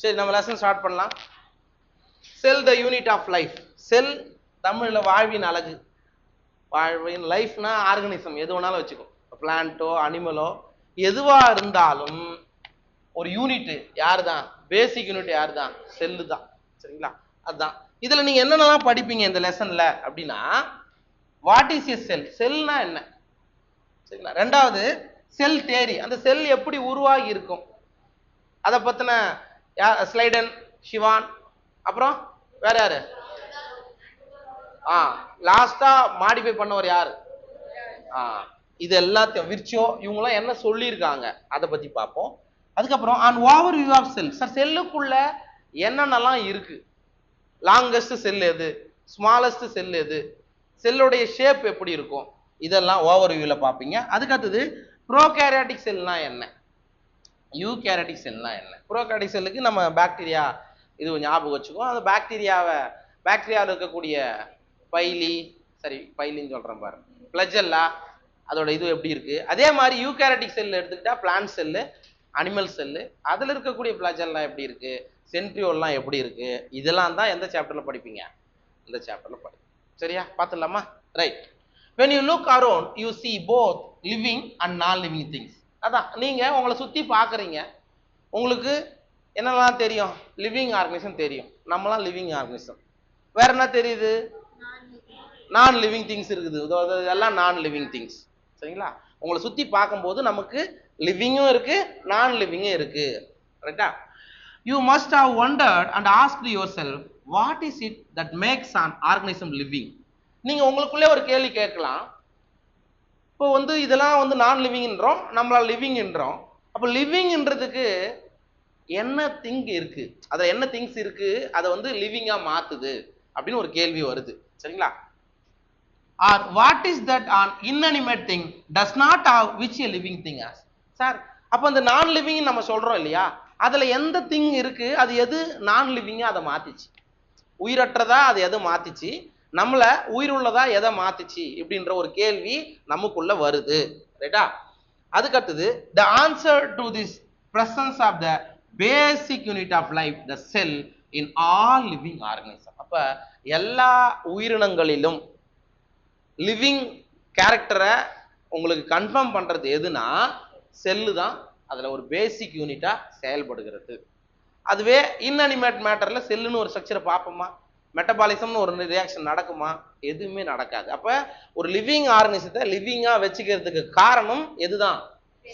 சரி, நம்ம lesson start பண்ணலாம். செல் த யூனிட் ஆஃப் லைஃப். செல் தமிழ்ல வாழ்வின் அழகு. வாழ்வின் லைஃப்னா ஆர்கனிசம், எது வேணாலும் வச்சுக்கோ, பிளான்ட்டோ அனிமலோ எதுவா இருந்தாலும் ஒரு யூனிட் யாரு தான்? பேசிக் யூனிட் யாரு தான்? செல்லு தான். சரிங்களா? அதுதான். இதுல நீங்க என்னென்னலாம் படிப்பீங்க இந்த லெசன்ல அப்படின்னா, வாட் இஸ் எ செல், செல்னா என்ன? சரிங்களா? ரெண்டாவது செல் தியரி, அந்த செல் எப்படி உருவாகி இருக்கும் அதை பத்தின ஸ்லைடன், சிவான், அப்புறம் வேற யாரு? லாஸ்டா மாடிஃபை பண்ணவர் யாரு? இது எல்லாத்தையும் விர்ச்சோ இவங்கெல்லாம் என்ன சொல்லியிருக்காங்க அதை பத்தி பார்ப்போம். அதுக்கப்புறம் an overview of cell. Sir செல்லுக்குள்ள என்னென்னலாம் இருக்கு, லாங்கஸ்ட் செல் எது, ஸ்மாலஸ்ட் செல் எது, செல்லுடைய ஷேப் எப்படி இருக்கும், இதெல்லாம் ஓவர் வியூல பார்ப்பீங்க. அதுக்கடுத்தது ப்ரோகேரியாட்டிக் செல்னா என்ன, யூகேரியாட்டிக் செல்னா என்ன. ப்ரோகேரியாட்டிக் செல்லுக்கு நம்ம பாக்டீரியா இது ஞாபகம் வச்சுக்கோ. அந்த பாக்டீரியாவில் இருக்கக்கூடிய பைலின்னு சொல்றேன் பாரு, பிளஜெல்லா, அதோட இது எப்படி இருக்கு. அதே மாதிரி யூகேரியாட்டிக் செல் எடுத்துக்கிட்டா பிளான்ட் செல்லு, அனிமல் செல்லு, அதுல இருக்கக்கூடிய பிளஜெல்லா எப்படி இருக்கு, சென்ட்ரியோல்லாம் எப்படி இருக்கு, இதெல்லாம் தான் எந்த சாப்டர்ல படிப்பீங்க? இந்த சாப்டர்ல படிப்பீங்க. சரியா? பார்த்துடலாமா? Right. when you look around you see both living and non living things. அதான் நீங்க உங்களை சுத்தி பாக்குறீங்க, உங்களுக்கு என்னெல்லாம் தெரியும்? லிவிங் ஆர்கனிசம் தெரியும், நம்மளாம் லிவிங் ஆர்கனிசம். வேற என்ன தெரியுது? நான் லிவிங் திங்ஸ் இருக்குது, இதெல்லாம் நான் லிவிங் திங்ஸ். சரிங்களா? உங்களை சுத்தி பார்க்கும்போது நமக்கு லிவிங்கும் இருக்கு, நான் லிவிங்கும் இருக்கு. ரைட்டா? You must have wondered and asked yourself what is it that makes an organism living. நீங்க உங்களுக்குள்ளே ஒரு கேள்வி கேட்கலாம். இப்போ இதெல்லாம் நான் லிவிங்ன்றோம், நம்மளால லிவிங்ன்றோம். அப்போ லிவிங்ன்றதுக்கு என்ன திங் இருக்கு, அதுல என்ன திங்ஸ் இருக்கு அதை லிவிங்கா மாத்துது அப்படின்னு ஒரு கேள்வி வருது. சரிங்களா? Or what is that an inanimate thing does not have which a living thing has. Sir அப்போ அந்த நான் லிவிங் நம்ம சொல்றோம் இல்லையா, அதுல எந்த திங் இருக்கு, அது எது நான் லிவிங்கா அதை மாத்திச்சு, உயிரற்றதா அது எதை மாத்திச்சு, நம்மள உயிர் உள்ளதா எதை மாத்திச்சு இப்படின்ற ஒரு கேள்வி நமக்குள்ள வருது. ரைட்டா? அதுக்கடுத்தது the answer to this presence of the basic unit of life, the cell in all living organisms. அப்ப எல்லா உயிரினங்களிலும் லிவிங் கேரக்டரை உங்களுக்கு கன்ஃபார்ம் பண்றது எதுனா செல்லு தான். அதுல ஒரு பேசிக் யூனிட்டா செயல்படுகிறது. அதுவே இன்அனிமேட் மேட்டர்ல செல்லுன்னு ஒரு ஸ்ட்ரக்சரை பார்ப்போமா, மெட்டபாலிசம்னு ஒரு ரியாக்ஷன் நடக்குமா? எதுவுமே நடக்காது. அப்ப ஒரு லிவிங் ஆர்கனிசத்தை லிவிங்கா வச்சுக்கிறதுக்கு காரணம் எதுதான்?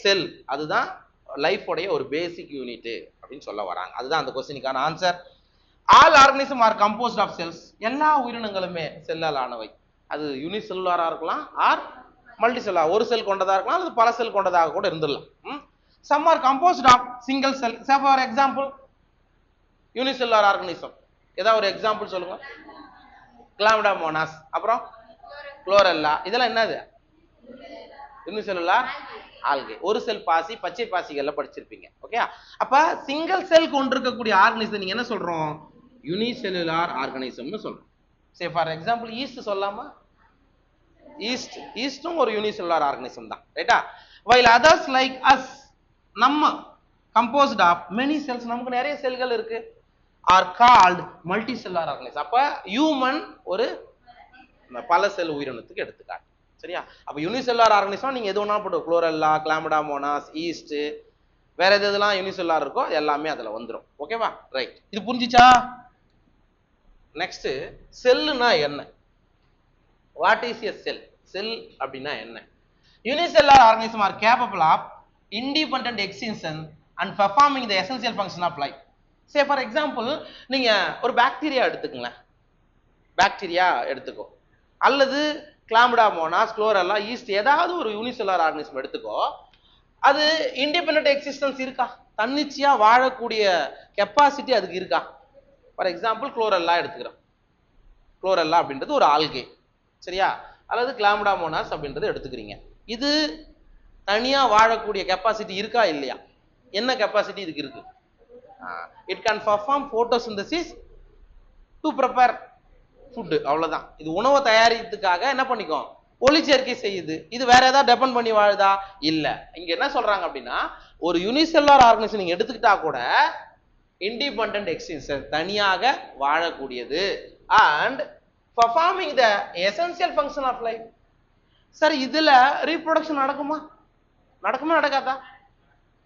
செல். அதுதான் லைஃபோடைய ஒரு பேசிக் யூனிட் அப்படின்னு சொல்ல வராங்க. அதுதான் அந்த கொஸ்டினுக்கான answer. All organism are composed of cells. எல்லா உயிரினங்களுமே செல்லால் ஆனவை. அது யூனிசெல்லுலாரா இருக்கலாம், ஆர் மல்டி செல்லுலார், ஒரு செல் கொண்டதா இருக்கலாம், அல்லது பல செல் கொண்டதாக கூட இருந்துடலாம். Some are composed of single cell. For example unicellular organism ஏதாவது ஒரு எக்ஸாம்பிள் சொல்லுங்க. கிளாமிடாமோனாஸ், அப்புறம் குளோரெல்லா, இதெல்லாம் என்னது? Unicellular algae. ஒரு செல் பாசி, பச்சை பாசிகள்ல படிச்சிருப்பீங்க. ஓகே? அப்ப சிங்கிள் செல் கொண்டிருக்கக்கூடிய ஆர்கனிசம் நீங்க என்ன சொல்றோம்? யூனிசெல்லுலார் ஆர்கனிசம்னு சொல்றோம். சே ஃபார் எக்ஸாம்பிள் ஈஸ்ட் சொல்லாமா? ஈஸ்டும் ஒரு யூனிசெல்லுலார் ஆர்கனிசம் தான். ரைட்டா? while others like us, நம்ம composed of many cells, நமக்கு நிறைய செல்கள் இருக்கு, are called multicellular organisms. அப்ப ஹியூமன் ஒரு பல செல் உயிரினத்துக்கு எடுத்துக்காட்டு. சரியா? அப்ப யூனிசெல்லுலார் ஆர்கனிசம் நீங்க எது வேணா போட்டு, குளோரெல்லா, கிளாமிடாமோனாஸ், ஈஸ்ட், வேற எதெல்லாம் யூனிசெல்லுலார் இருக்கோ எல்லாமே அதுல வந்துடும். ஓகேவா? ரைட். இது புரிஞ்சிச்சா? நெக்ஸ்ட், செல்லுனா என்ன? What is a sell? Cell அப்படின்னா என்ன? Unicellular organism are capable of independent extension and performing the essential function of life. Say for example நீங்க ஒரு பாக்டீரியா எடுத்துக்கங்களேன், பாக்டீரியா எடுத்துக்கோ, அல்லது கிளாமிடாமோனாஸ், குளோரெல்லா, ஈஸ்ட், ஏதாவது ஒரு யூனிசெல்லுலார் ஆர்கனிசம் எடுத்துக்கோ. அது இண்டிபெண்டன்ட் எக்ஸிஸ்டன்ஸ் இருக்கா? தன்னிச்சையா வாழக்கூடிய கெப்பாசிட்டி அதுக்கு இருக்கா? ஃபார் எக்ஸாம்பிள் குளோரெல்லா எடுத்துக்கிறோம். குளோரெல்லா அப்படின்றது ஒரு ஆல்கே. சரியா? அல்லது கிளாமிடாமோனாஸ் அப்படின்றது எடுத்துக்கிறீங்க. இது தனியா வாழக்கூடிய கெப்பாசிட்டி இருக்கா இல்லையா? என்ன கெப்பாசிட்டி இதுக்கு இருக்கு? It can perform photosynthesis to prepare food. அவ்வளவுதான். இது உணவை தயாரிக்கிறதுக்காக என்ன பண்ணிக்கும்? ஒளிச்சேர்க்கை செய்யுது. இது வேற ஏதாவது டெபெண்ட் பண்ணி வாழுதா? இல்ல. இங்க என்ன சொல்றாங்க அப்படின்னா, ஒரு யூனிசெல்லுலார் ஆர்கனிசம் நீங்க எடுத்துக்கிட்டா கூட இண்டிபெண்டன்ட் எக்ஸ்டென்ஷன், தனியாக வாழக்கூடியது. And performing the essential function of life. Sir இதுல ரீப்ரொடக்ஷன் நடக்குமா? நடக்காதா?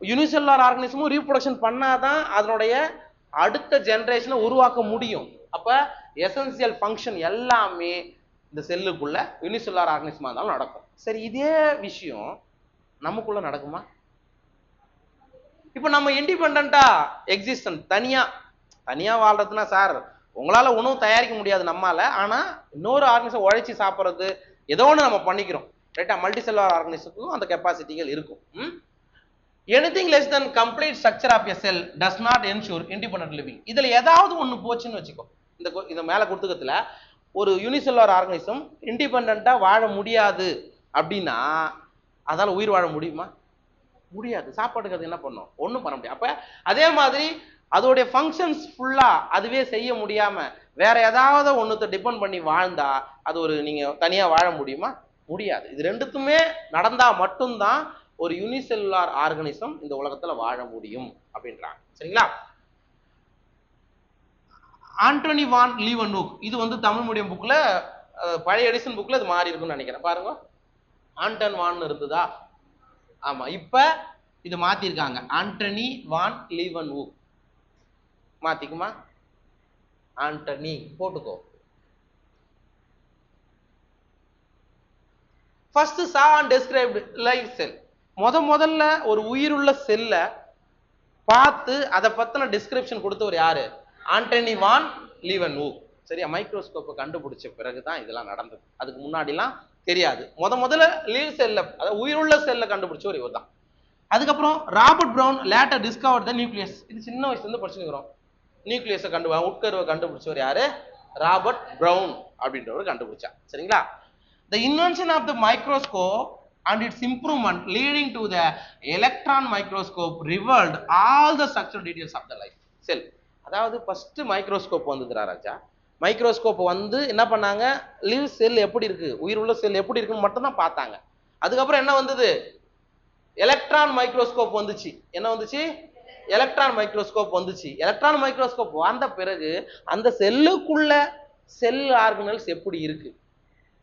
யூனிசெல்லுலார் ஆர்கனிசமும் ரீப்ரொடக்ஷன் பண்ணாதான் அதனுடைய அடுத்த ஜெனரேஷனை உருவாக்க முடியும். அப்ப எசென்சியல் ஃபங்க்ஷன் எல்லாமே இந்த செல்லுக்குள்ள யூனிசெல்லுலார் ஆர்கனிசமா இருந்தாலும் நடக்கும். சரி, இதே விஷயம் நமக்குள்ள நடக்குமா? இப்ப நம்ம இண்டிபெண்டா எக்ஸிஸ்டன்ட், தனியா வாழ்றதுன்னா சார் உங்களால உணவு தயாரிக்க முடியாது நம்மால, ஆனா இன்னொரு ஆர்கனிசம் உழைச்சி சாப்பிட்றது ஏதோ ஒன்று நம்ம பண்ணிக்கிறோம், ரைட்டா? மல்டி செல்லுலார் ஆர்கனிசத்துக்கும் அந்த கெப்பாசிட்டிகள் இருக்கும். Anything less than complete structure of a cell does not ensure independent living. இதுல ஏதாவது ஒன்று போச்சுன்னு வச்சுக்கோ, இந்த மேல கொடுத்துக்கத்துல ஒரு யூனிசெல்லுலார் ஆர்கனிசம் இண்டிபெண்டா வாழ முடியாது அப்படின்னா அதால உயிர் வாழ முடியுமா? முடியாது. சாப்பாட்டுக்கு அது என்ன பண்ணும்? ஒன்றும் பண்ண முடியாது. அப்ப அதே மாதிரி அதோடைய ஃபங்க்ஷன்ஸ் ஃபுல்லா அதுவே செய்ய முடியாம வேற ஏதாவது ஒன்றுத்த டிபெண்ட் பண்ணி வாழ்ந்தா அது ஒரு நீங்க தனியா வாழ முடியுமா? முடியாது. இது ரெண்டுத்துமே நடந்தா மட்டும்தான் ஒரு யூனிசெல்லுலார் ஆர்கனிசம் இந்த உலகத்துல வாழ முடியும் அப்படின்றாங்க. சரிங்களா? ஆண்டனி வான் லீவன்ஹூக், இது வந்து தமிழ் மீடியம் புக்ல, பழைய எடிஷன் புக்ல இது மாறி இருக்குன்னு நினைக்கிறேன். பாருங்க, ஆண்டன் வான் இருந்ததா? ஆமா, இப்ப இது மாத்திருக்காங்க, ஆண்டனி வான் லீவன்ஹூக். மாத்திக்குமா? ஆண்டனி போட்டுக்கோ. ஃபர்ஸ்ட் சா அண்ட் டெஸ்கிரைப்டு லைவ் செல். முதல்ல ஒரு உயிருள்ள செல்ல பார்த்து அதை பத்தின டிஸ்கிரிப்ஷன் கொடுத்தவர் யாரு? ஆண்டனி வான் லீவன்ஹூக். சரியா? மைக்ரோஸ்கோப்பை கண்டுபிடிச்ச பிறகுதான் இதெல்லாம் நடந்தது. அதுக்கு முன்னாடிலாம் தெரியாது. முதல்ல லீவ் செல்ல, அதாவது உயிருள்ள செல்ல கண்டுபிடிச்சவர் இவர் தான். அதுக்கப்புறம் ராபர்ட் பிரவுன் லேட்டர் டிஸ்கவர்ட் த நியூக்ளியஸ். இது சின்ன வயசுல இருந்து படிச்சுக்கிறோம். நியூக்ளியஸை உட்கருவை கண்டுபிடிச்சவர் யாரு? ராபர்ட் பிரவுன் அப்படின்றவர் கண்டுபிடிச்சா. சரிங்களா? The invention of the microscope and its improvement leading to the electron microscope revealed all the structural details of the life cell. அதாவது ஃபர்ஸ்ட் மைக்ரோஸ்கோப் வந்ததுடா ராஜா. Microscope வந்து என்ன பண்ணாங்க? லிவ் செல் எப்படி இருக்கு, உயிருள்ள செல் எப்படி இருக்குன்னு மட்டும் தான் பார்த்தாங்க. அதுக்கப்புறம் என்ன வந்தது? எலக்ட்ரான் மைக்ரோஸ்கோப் வந்துச்சு. என்ன வந்துச்சு? எலக்ட்ரான் மைக்ரோஸ்கோப் வந்துச்சு. எலக்ட்ரான் மைக்ரோஸ்கோப் வந்த பிறகு அந்த செல்லுக்குள்ள செல் ஆர்கனல்ஸ் எப்படி இருக்கு,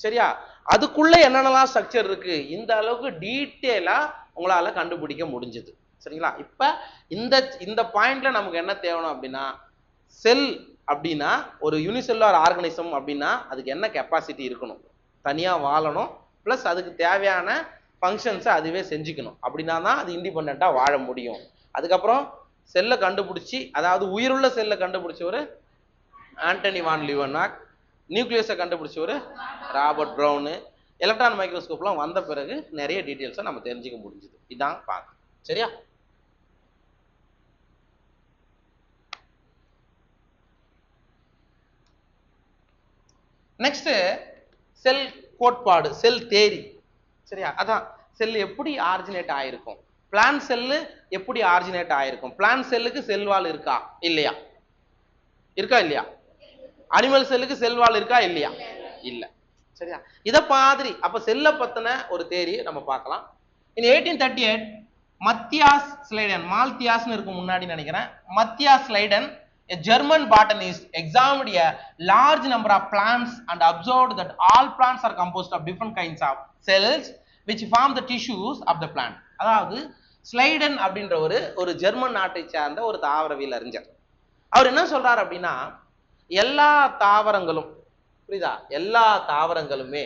சரியா, அதுக்குள்ள என்னென்னலாம் ஸ்ட்ரக்சர் இருக்கு, இந்த அளவுக்கு டீட்டெயிலா உங்களால கண்டுபிடிக்க முடிஞ்சது. சரிங்களா? இப்ப இந்த பாயிண்ட்ல நமக்கு என்ன தேவைணும் அப்படின்னா, செல் அப்படின்னா ஒரு யூனிசெல்லுலார் ஆர்கனிசம் அப்படின்னா அதுக்கு என்ன கெப்பாசிட்டி இருக்கணும்? தனியா வாழணும், பிளஸ் அதுக்கு தேவையான ஃபங்க்ஷன்ஸை அதுவே செஞ்சுக்கணும். அப்படின்னா தான் அது இண்டிபெண்டா வாழ முடியும். அதுக்கப்புறம் செல்லை கண்டுபிடிச்சி, அதாவது உயிருள்ள செல்லை கண்டுபிடிச்சவர் ஆண்டனி வான் லீவன்ஹூக், நியூக்ளியஸை கண்டுபிடிச்சவர் ராபர்ட் பிரவுனு, எலக்ட்ரான் மைக்ரோஸ்கோப்லாம் வந்த பிறகு நிறைய டீட்டெயில்ஸை நம்ம தெரிஞ்சுக்க முடிஞ்சுது. இதான் பார்க்க. சரியா? நெக்ஸ்ட் செல் கோட்பாடு, செல் தேரி. சரியா? அதான் செல் எப்படி ஆரிஜினேட் ஆயிருக்கும், பிளான்ட் செல்லு எப்படி ஆரிஜினேட் ஆயிருக்கும், பிளான்ட் செல்லுக்கு செல்வால் இருக்கா இல்லையா? இருக்கா இல்லையா? அனிமல் செல்லுக்கு செல்வால் இருக்கா இல்லையா? இல்ல. சரியா? இத மாதிரி அப்ப செல்ல பத்தின ஒரு தேரி நம்ம பார்க்கலாம். இன் 1838 மத்தியாஸ் ஸ்லைடன், மால்தியாஸ்னு இருக்கும் முன்னாடி நினைக்கிறேன், Mathias ஸ்லைடன், a German botanist, examined a large number of plants and observed that all plants are composed of different kinds of cells which form the tissues of the plant. அதாவது ஸ்லைடன் அப்படின்ற ஒரு ஜெர்மன் நாட்டை சார்ந்த ஒரு தாவரவியல் அறிஞர். அவர் என்ன சொல்றாரு அப்படின்னா, எல்லா தாவரங்களும், புரியுதா, எல்லா தாவரங்களுமே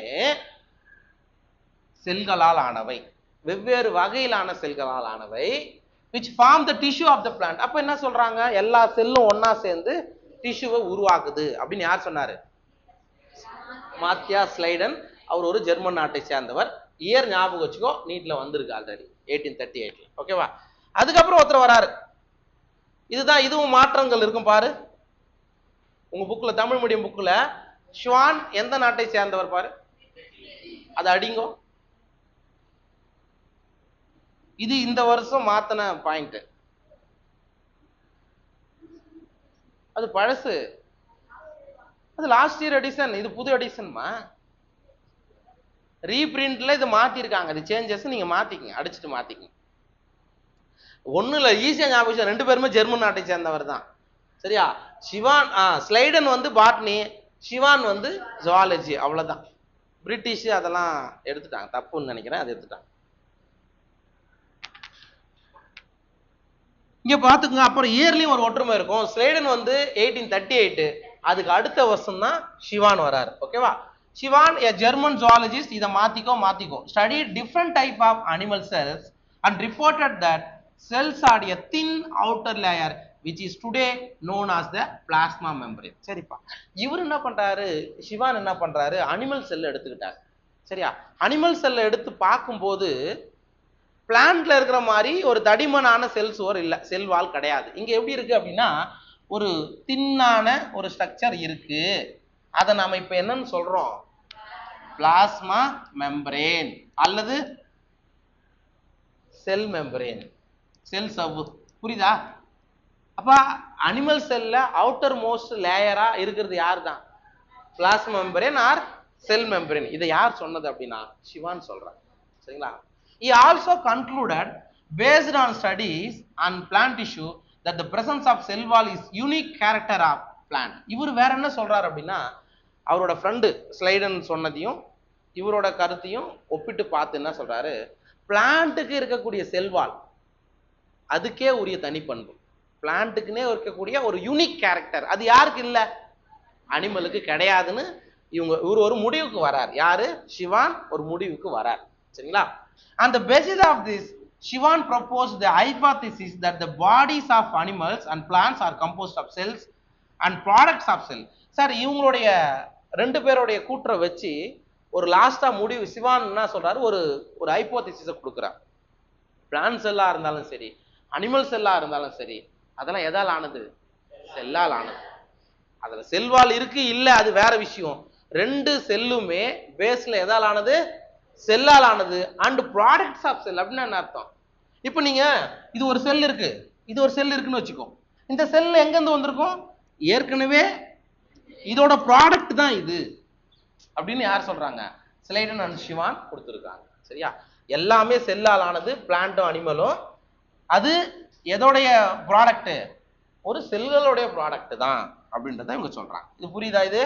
செல்களால் ஆனவை, வெவ்வேறு வகையிலான செல்களால் ஆனவை, which form the tissue of the plant. அப்ப என்ன சொல்றாங்க? எல்லா செல்லும் ஒன்னா சேர்ந்து டிஷ்யூவை உருவாக்குது அப்படின்னு யார் சொன்னாரு? மாத்தியாஸ் ஸ்லைடன். அவர் ஒரு ஜெர்மன் நாட்டை சேர்ந்தவர். இயர் ஞாபகம் வச்சுக்கோ, நீட்ல வந்திருக்கு ஆல்ரெடி 1838. ஓகேவா? அதுக்கப்புறம் ஒருத்தர் வராரு. இதுவும் மாற்றங்கள் இருக்கும் பாரு உங்க புக்ல, தமிழ் மீடியம் புக்ல. ஷுவான் எந்த நாட்டை சேர்ந்தவர் பாரு, அது அடிங்கோ. இது இந்த வருஷம் மாத்தின பாயிண்ட், அது பழசு, அது லாஸ்ட் இயர் எடிஷன், இது புது எடிஷன்மா. ரீபிரிண்ட்ல இது மாத்திருக்காங்க, இது சேஞ்சஸ் நீங்க மாத்திக்கங்க, அடிச்சுட்டு மாத்திக்கங்க. ஒண்ணு இல்ல, ஈஸியா ஞாபகம், ரெண்டு பேருமே ஜெர்மன் நாட்டை சேர்ந்தவர் தான். சரியா? சிவான் ஸ்லைடன் வந்து பாட்னி, சிவான் வந்து ஜுவாலஜி. அவ்வளவுதான். பிரிட்டிஷ் அதெல்லாம் எடுத்துட்டாங்க, தப்புன்னு நினைக்கிறேன், அதை எடுத்துட்டாங்க. இங்க பாத்துக்கோங்க. அப்புறம் இயர்லயும் ஒரு ஒற்றுமை இருக்கும். ஸ்லைடன் வந்து 1838, அதுக்கு அடுத்த வருஷம் தான் சிவான் வராரு. ஓகேவா? சிவான் a German zoologist, இதை மாத்திக்கோ. Studied different type of animal cells and reported that cells are a thin outer layer which is today known as the plasma membrane. சரிப்பா. இவர் என்ன பண்றாரு, சிவான் என்ன பண்றாரு, அனிமல் செல் எடுத்துக்கிட்டார். சரியா? அனிமல் செல்ல எடுத்து பார்க்கும்போது பிளான்ட்ல இருக்கிற மாதிரி ஒரு தடிமனான செல் சுவர் இல்ல, செல் வால் கிடையாது. இங்க எப்படி இருக்கு அப்படின்னா ஒரு தின்னான ஒரு ஸ்ட்ரக்சர் இருக்கு. அதை நாம இப்ப என்னன்னு சொல்றோம், பிளாஸ்மா மெம்பரேன் அல்லது செல் மெம்பரேன், செல் சவ்வு. புரியுதா? அப்ப அனிமல் செல்ல அவுட்டர் மோஸ்ட் லேயரா இருக்கிறது யார் தான், plasma membrane or cell membrane. இதை யார் சொன்னது அப்படின்னா சிவான் சொல்றாங்க. சரிங்களா? He also concluded, based on studies on plant tissue, that the presence of cell wall is unique character of plant. இவர் வேற என்ன சொல்றாரு அப்படின்னா, அவரோட ஃப்ரெண்டு ஸ்லைடன் சொன்னதையும் இவரோட கருத்தையும் ஒப்பிட்டு பார்த்து என்ன சொல்றாரு, பிளான்ட்டுக்கு இருக்கக்கூடிய செல்வால் அதுக்கே உரிய தனிப்பண்பு, பிளான்ட்டுக்குன்னே இருக்கக்கூடிய ஒரு யூனிக் கேரக்டர், அது யாருக்கு இல்லை, அனிமலுக்கு கிடையாதுன்னு இவர் ஒரு முடிவுக்கு வரார். யாரு, சிவான் ஒரு முடிவுக்கு வரார். சரிங்களா? On the basis of this, Shivan proposed the hypothesis that the bodies of animals and plants are composed of cells and products of cell. Sir, இவங்களுடைய ரெண்டு பேருடைய கூற்றை வச்சு ஒரு லாஸ்டா முடிவு சிவான் என்ன சொல்றாரு, ஒரு ஹைபோதிசிஸை கொடுக்குறார். பிளான்ட் செல்லா இருந்தாலும் சரி, அனிமல் செல்லா இருந்தாலும் சரி, அதெல்லாம் எதால் ஆனது, செல்லால் ஆனது. அதுல செல்வால் இருக்கு இல்ல அது வேற விஷயம். ரெண்டு செல்லுமே பேஸ்ல எதால் ஆனது, செல்லால் ஆனது. அண்ட் ப்ராடக்ட்ஸ் ஆஃப் செல் அப்படின்னா என்ன அர்த்தம், இப்போ நீங்க இது ஒரு செல் இருக்கு, இது ஒரு செல் இருக்குன்னு வச்சுக்கோ, இந்த செல் எங்க இருந்து வந்திருக்கும், ஏற்கனவே இதோட ப்ராடக்ட் தான் இது அப்படின்னு யார் சொல்றாங்க, ஸ்லைடன் அண்ட் சிவான் கொடுத்துருக்காங்க. சரியா? எல்லாமே செல்லால் ஆனது, பிளான்ட்டும் அனிமலும். அது எதோடைய ப்ராடக்ட், ஒரு செல்களுடைய ப்ராடக்ட் தான் அப்படின்றத இவங்க சொல்றாங்க. இது புரியுதா? இது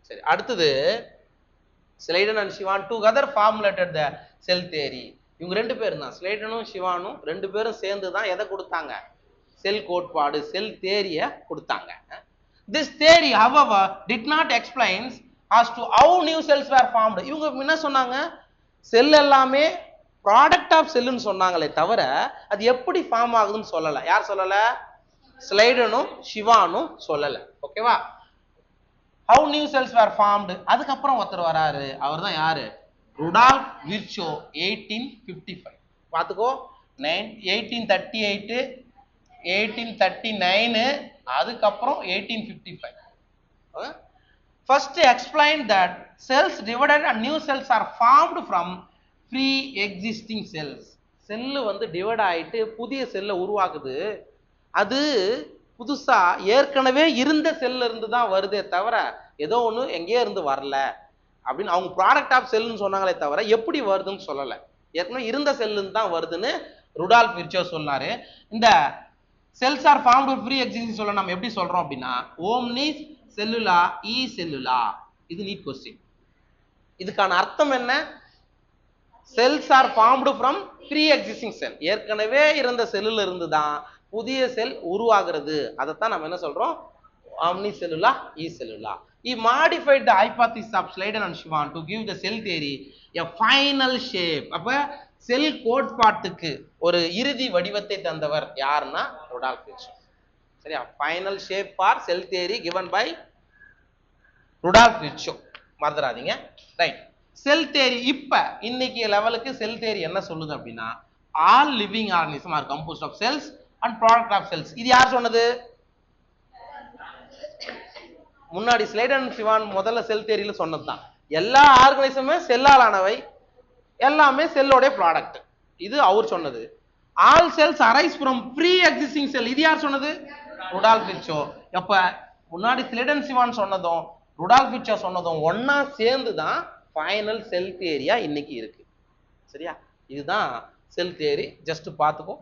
சரி. அடுத்தது Schleiden and Schwann together formulated the cell theory. இவங்க ரெண்டு பேரும் தான், ஸ்லைடனும் சிவானும் ரெண்டு பேரும் சேர்ந்து தான் எதை கொடுத்தாங்க, செல் கோட்பாடு, செல் தியரியை கொடுத்தாங்க. This theory, however, did not explain as to how new cells were formed. இவங்க என்ன சொன்னாங்க, செல் எல்லாமே ப்ராடக்ட் ஆஃப் செல்லுன்னு சொன்னாங்களே தவிர அது எப்படி ஃபார்ம் ஆகுதுன்னு சொல்லல. யார் சொல்லல, ஸ்லைடனும் சிவானும் சொல்லல. ஓகேவா? how new cells were formed, அதுக்கப்புறம் ஒருத்தர் வராரு, அவர் தான் யாரு, ருடால்ஃப் விர்ச்சோ. 1855 பார்த்துக்கோ. 1838, 1839, அதுக்கப்புறம் 1855. First explained that cells divided and new cells are formed from pre-existing cells. Cell வந்து டிவைட் ஆயிட்டு புதிய செல்லை உருவாக்குது. அது புதுசா ஏற்கனவே இருந்த செல்ல இருந்து தான் வருதே தவிர ஏதோ ஒன்று எங்கேயே இருந்து வரல அப்படின்னு அவங்க ப்ராடக்ட் ஆஃப் செல்லுன்னு சொன்னாங்களே தவிர எப்படி வருதுன்னு சொல்லலை. ஏற்கனவே இருந்த செல்லுன்னு தான் வருதுன்னு ருடால்ஃப் விர்ச்சோ சொன்னாரு. இந்த cells are formed pre existing சொல்ல நம்ம எப்படி சொல்றோம் அப்படின்னா, ஓம்னிஸ் செல்லுலா இ செல்லுலா. இது நீட் கொஸ்டின். இதுக்கான அர்த்தம் என்ன, cells are formed from pre existing cell, ஏற்கனவே இருந்த செல்லுல இருந்து தான் புதிய செல் உருவாகிறது. அதைத்தான் நம்ம என்ன சொல்றோம், omni cellula e cellula. He modified the hypothesis of Sladen and Schwann to give the cell theory a final shape. அப்ப செல் கோட்பாட்டுக்கு ஒரு இறுதி வடிவத்தை தந்தவர் யாருன்னா ருடால்ஃப் விர்ச்சோ. சரியா? Final shape for cell theory given by Rudolf Virchow. மறந்துடாதீங்க. Right. செல் theory இப்ப இன்னைக்கு லெவலுக்கு செல் தியரி என்ன சொல்லுது அப்படின்னா, all living organisms are composed of cells and product of cells. இது யார் சொன்னது, முன்னாடி ஸ்லைடன் சிவான் முதல்ல செல் தியரியில சொன்னதுதான். எல்லா ஆர்கனைசமுமே செல்லால் ஆனவை, எல்லாமே செல்லோட ப்ராடக்ட். இது அவர் சொன்னது. All cells arise from pre existing cell. இது யார் சொன்னது, ருடால்ஃப் விர்ச்சோ. அப்ப முன்னாடி ஸ்லைடன் சிவான் சொன்னதும் ருடால்ஃப் விர்ச்சோ சொன்னதும் ஒன்னா சேர்ந்து தான் ஃபைனல் செல் தியரியா இன்னைக்கு இருக்கு. சரியா? இதுதான் செல் தியரி. ஜஸ்ட் பார்த்துக்கோ.